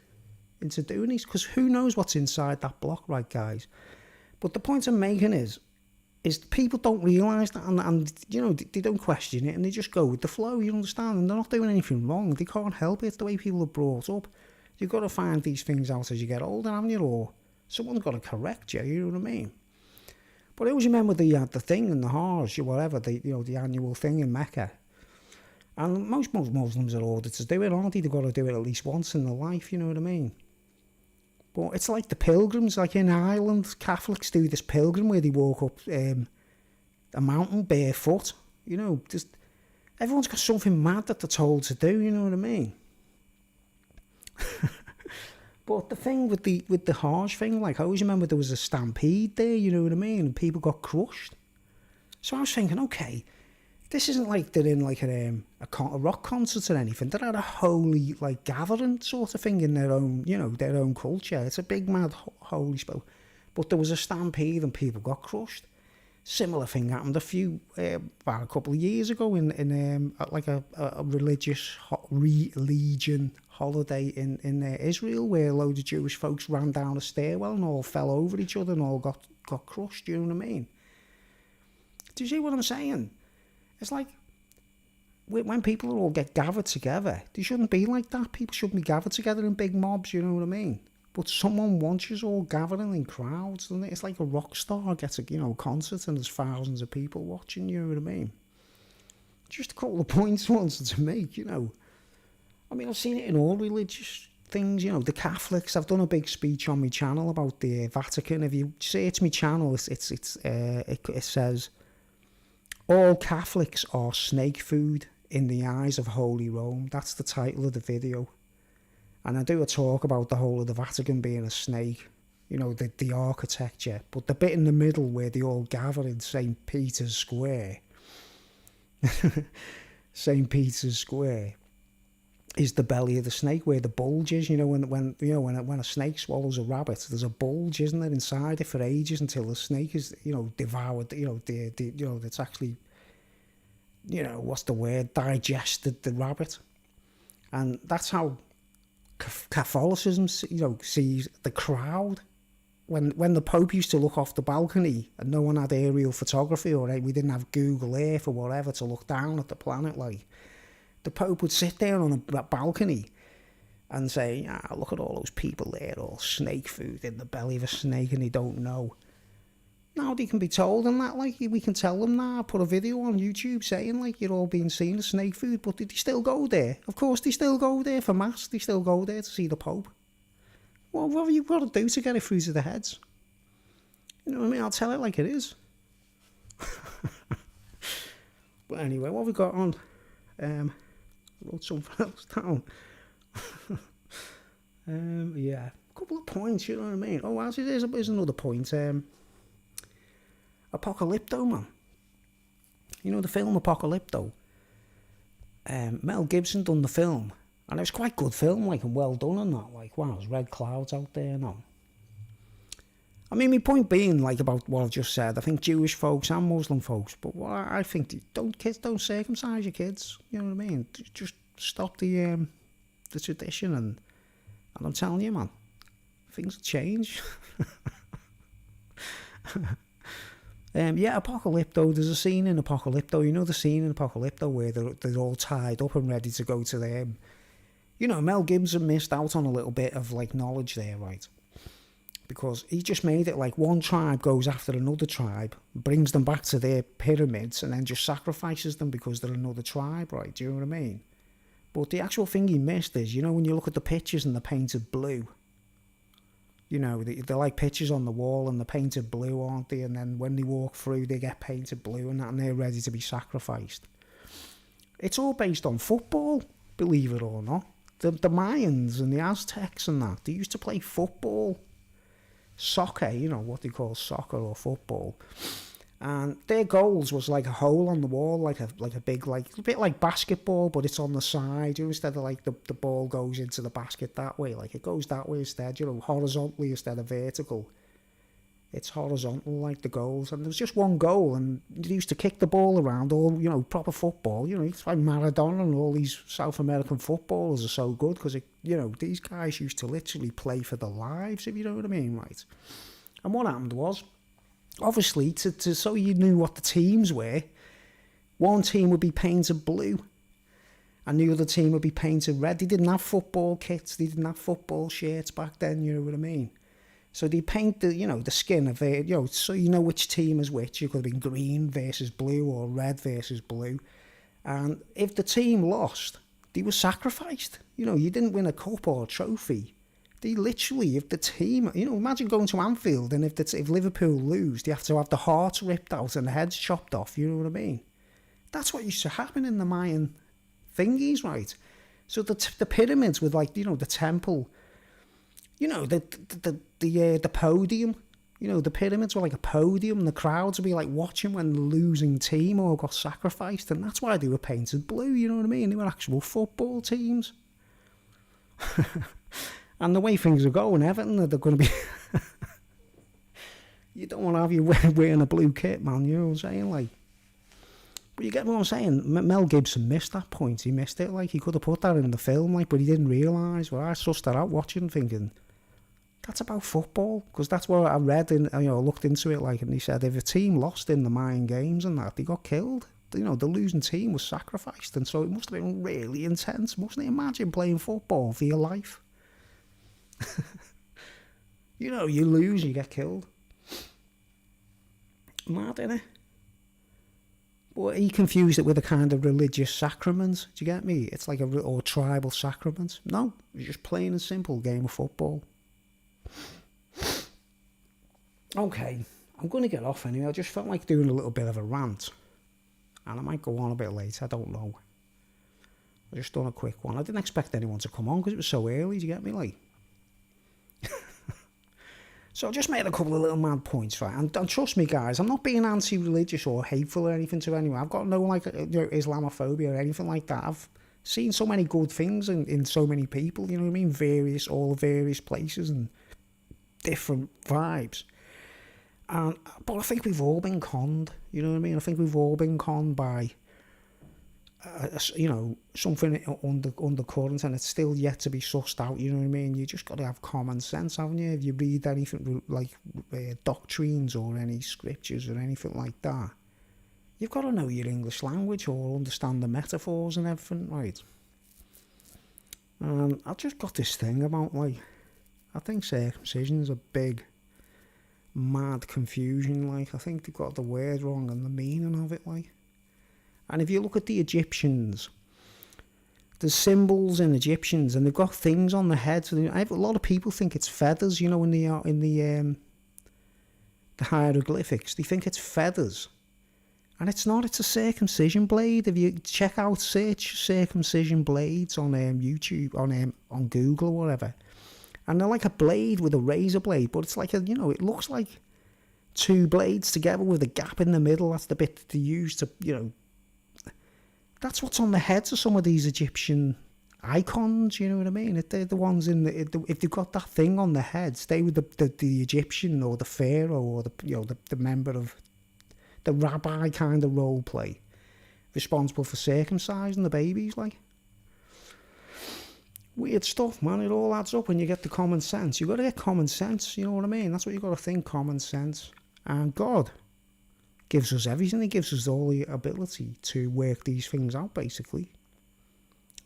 into doing this, because who knows what's inside that block, right, guys? But the point I'm making is people don't realise that, and you know, they don't question it, and they just go with the flow, you understand? And they're not doing anything wrong. They can't help it. It's the way people are brought up. You've got to find these things out as you get older, haven't you? Or someone's got to correct you, you know what I mean? But I always remember they had the thing in the Hajj, or whatever, the annual thing in Mecca. And most Muslims are ordered to do it, aren't they? They've got to do it at least once in their life, you know what I mean? But it's like the pilgrims, like in Ireland, Catholics do this pilgrim where they walk up a mountain barefoot. You know, just everyone's got something mad that they're told to do, you know what I mean? But the thing with the Hajj thing, like, I always remember there was a stampede there, you know what I mean? And people got crushed. So I was thinking, okay, this isn't like they're in like a rock concert or anything. They're at a holy, like, gathering sort of thing in their own, you know, their own culture. It's a big, mad, holy spell. But there was a stampede and people got crushed. Similar thing happened a couple of years ago in like a religious religion holiday in Israel, where a load of Jewish folks ran down a stairwell and all fell over each other and all got crushed. Do you know what I mean? Do you see what I'm saying? It's like, when people all get gathered together, they shouldn't be like that. People shouldn't be gathered together in big mobs, you know what I mean? But someone wants you all gathering in crowds, doesn't it? It's like a rock star gets a, you know, concert and there's thousands of people watching, you know what I mean? Just a couple of points I wanted to make, you know. I mean, I've seen it in all religious things, you know. The Catholics, I've done a big speech on my channel about the Vatican. If you search my channel, it says, all Catholics are snake food in the eyes of Holy Rome. That's the title of the video. And I do a talk about the whole of the Vatican being a snake, you know, the architecture. But the bit in the middle where they all gather in St. Peter's Square, St. Peter's Square, is the belly of the snake, where the bulge is. You know, when a snake swallows a rabbit, there's a bulge, isn't there, inside it for ages until the snake is, you know, devoured. You know, it's actually, you know, what's the word, digested the rabbit, and that's how Catholicism, sees the crowd. When the Pope used to look off the balcony and no one had aerial photography or we didn't have Google Earth or whatever to look down at the planet, like, the Pope would sit there on that balcony and say, look at all those people there, all snake food in the belly of a snake and they don't know. Now they can be told and that, like, we can tell them now, put a video on YouTube saying, like, you're all being seen as snake food, but did they still go there? Of course they still go there for mass, they still go there to see the Pope. Well, what have you got to do to get it through to the heads? You know what I mean? I'll tell it like it is. But anyway, what have we got on? Wrote something else down. Yeah, a couple of points, you know what I mean? Oh, actually, there's another point. Apocalypto, man. You know the film Apocalypto? Mel Gibson done the film. And it was quite good film, like, and well done and that. Like, wow, there's red clouds out there now. I mean, my point being, like, about what I've just said, I think Jewish folks and Muslim folks, but what I think, kids don't circumcise your kids. You know what I mean? Just stop the tradition, and I'm telling you, man, things will change. Yeah, Apocalypto, there's a scene in Apocalypto, you know the scene in Apocalypto where they're all tied up and ready to go to them. You know, Mel Gibson missed out on a little bit of, like, knowledge there, right? Because he just made it like one tribe goes after another tribe, brings them back to their pyramids, and then just sacrifices them because they're another tribe, right? Do you know what I mean? But the actual thing he missed is, you know, when you look at the pictures and they're painted blue, you know, they're like pictures on the wall and they're painted blue, aren't they? And then when they walk through, they get painted blue and that, and they're ready to be sacrificed. It's all based on football, believe it or not. The Mayans and the Aztecs and that, they used to play football, soccer, you know, what they call soccer or football. And their goals was like a hole on the wall, like a big, like, a bit like basketball, but it's on the side. You know, instead of like the ball goes into the basket that way, like it goes that way instead, you know, horizontally instead of vertical. It's horizontal like the goals, and there was just one goal, and they used to kick the ball around, all, you know, proper football. You know, it's like Maradona and all these South American footballers are so good because, you know, these guys used to literally play for their lives, if you know what I mean, right? And what happened was, obviously, to so you knew what the teams were, one team would be painted blue, and the other team would be painted red. They didn't have football kits, they didn't have football shirts back then, you know what I mean? So they paint the, you know, the skin of it, you know, so you know which team is which. It could have been green versus blue or red versus blue. And if the team lost, they were sacrificed. You know, you didn't win a cup or a trophy. They literally, if the team, you know, imagine going to Anfield and if Liverpool lose, they have to have the hearts ripped out and the heads chopped off, you know what I mean? That's what used to happen in the Mayan thingies, right? So the pyramids with, like, you know, the temple, you know, the podium, you know, the pyramids were like a podium, and the crowds would be like watching when the losing team all got sacrificed, and that's why they were painted blue, you know what I mean? They were actual football teams. And the way things are going, Everton, they're going to be... You don't want to have you wearing a blue kit, man, you know what I'm saying? Like, but you get what I'm saying? Mel Gibson missed that point. He missed it. Like, he could have put that in the film, like, but he didn't realise. Well, I sussed that out watching, thinking, that's about football, because that's what I read, and, you know, looked into it, like, and he said if a team lost in the Mayan games and that, they got killed. You know, the losing team was sacrificed, and so it must have been really intense, mustn't it? Imagine playing football for your life. You know, you lose, you get killed. Mad, innit? But he confused it with a kind of religious sacrament. Do you get me? It's like or tribal sacrament. No, it's just plain and simple game of football. Okay, I'm going to get off anyway. I just felt like doing a little bit of a rant. And I might go on a bit later, I don't know. I just done a quick one. I didn't expect anyone to come on because it was so early, do you get me? Like, so I just made a couple of little mad points, right? And trust me, guys, I'm not being anti-religious or hateful or anything to anyone. I've got no, like, you know, Islamophobia or anything like that. I've seen so many good things in so many people, you know what I mean? All various places and different vibes. But I think we've all been conned, you know what I mean? I think we've all been conned by something undercurrent and it's still yet to be sussed out, you know what I mean? You just got to have common sense, haven't you? If you read anything like doctrines or any scriptures or anything like that, you've got to know your English language or understand the metaphors and everything, right? And I've just got this thing about, like, I think circumcision's a big, mad confusion, like, I think they've got the word wrong and the meaning of it, like. And if you look at the Egyptians, there's symbols in Egyptians, and they've got things on the heads. A lot of people think it's feathers, in the hieroglyphics. They think it's feathers, and it's not. It's a circumcision blade. If you search circumcision blades on YouTube, on Google or whatever, and they're like a blade with a razor blade, but it's like it looks like two blades together with a gap in the middle. That's the bit that they use to, That's what's on the heads of some of these Egyptian icons, you know what I mean? They're the ones if they've got that thing on their heads, they were the Egyptian or the pharaoh or the member of the rabbi kind of role play, responsible for circumcising the babies, like. Weird stuff, man. It all adds up when you get the common sense. You've got to get common sense, you know what I mean? That's what you've got to think, common sense. And God gives us everything. He gives us all the ability to work these things out, basically.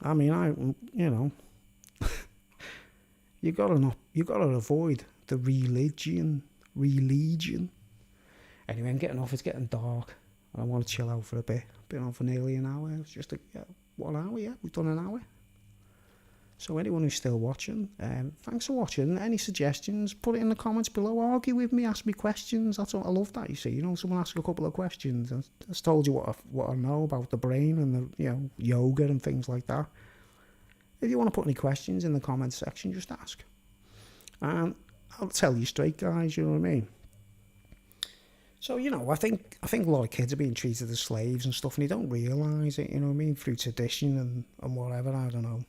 I mean, you gotta avoid the religion. Anyway, I'm getting off. It's getting dark. I want to chill out for a bit. Been on for nearly an hour. It's just 1 hour. Yeah, we've done an hour. So anyone who's still watching, thanks for watching. Any suggestions, put it in the comments below. Argue with me, ask me questions. That's what I love that, you see. Someone asks a couple of questions. I just told you what I know about the brain and the yoga and things like that. If you want to put any questions in the comments section, just ask. And I'll tell you straight, guys, you know what I mean? So, I think a lot of kids are being treated as slaves and stuff, and they don't realise it, you know what I mean, through tradition and whatever, I don't know.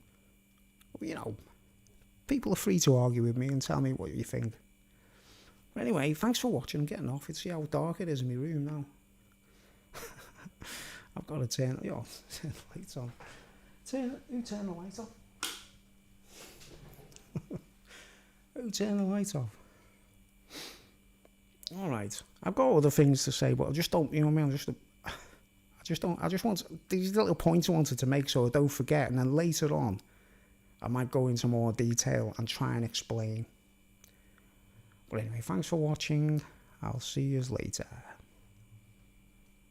People are free to argue with me and tell me what you think. But anyway, thanks for watching. I'm getting off. See how dark it is in my room now. I've got to turn the lights on. Who turned the lights off? Who turned the lights off? All right. I've got other things to say, but I just don't, you know what I mean? I just want these little points I wanted to make so I don't forget, and then later on, I might go into more detail and try and explain. But anyway, thanks for watching. I'll see you later.